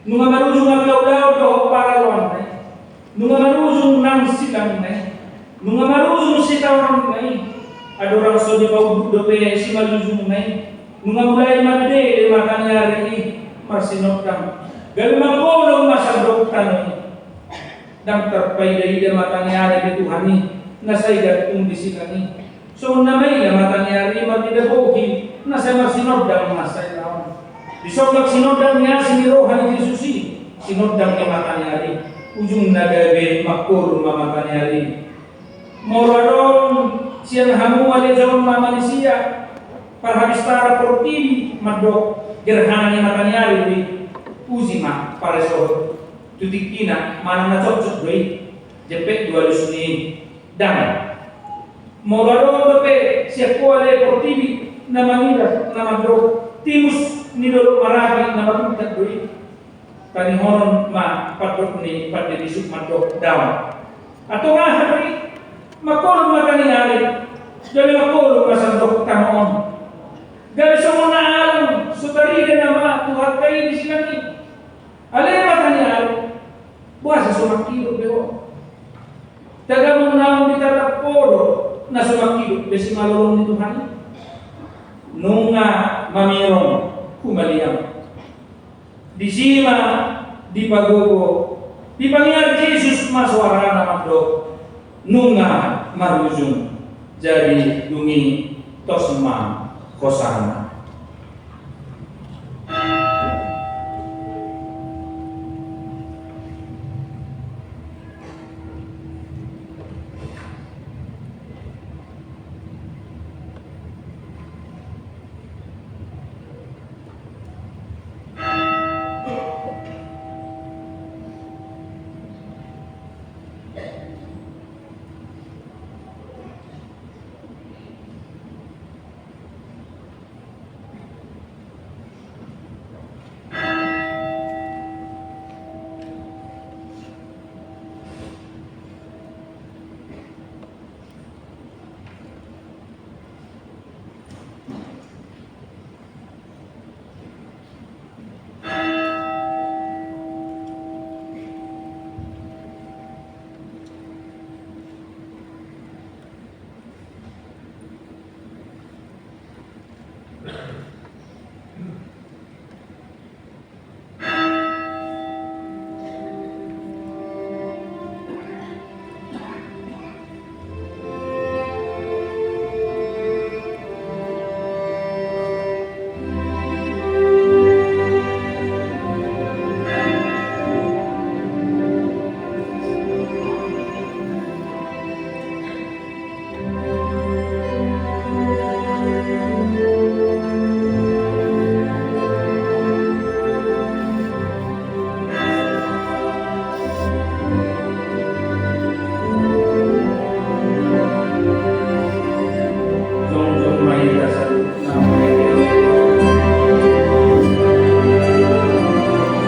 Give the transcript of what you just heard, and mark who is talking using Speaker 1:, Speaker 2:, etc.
Speaker 1: Nunga marujung agaw-daw do paralon na. Nunga marujung nang silang na. Nunga marujung sitawang na. Adorang so di paudo pe si malujung na. Nunga mulai made makanyari marsinotang. Gali magulong masandoktan na. Dang terpay-day makanyari di Tuhan ni. Nasaigat kung disikani. So namay makanyari magdidabohi. Nasa marsinotang masay lawan. Disogak sinodang niya sinirohan ni Jesus sinodang niya makanyari ujung nagabe makul mamakanyari Marulaon siyang hamuali zaman mamanisia parhabis para portili madok gerhana ni makanyari di uzima para so tutikina mana na cocok doi jepet dua lusuni dan Marulaon bepe siya kuale portili na mangira na madok timus nidolo marami na mabukat doi kanihonon ma patok ni padidisuk madok daw ato nga hari makolong makaniyari dali makolong masandok tanon gali sa mga alam sutarida na mga tuhat kayo di silang ni alay makaniyari buwasa sumakilo pero taga mo na di tataporo na sumakilo besi malulong ni Tuhan nung mamirong kumaliang di sima di pagogo di pangyar Jesus maswara na makdo nunga marujung jadi dungi tosma kosana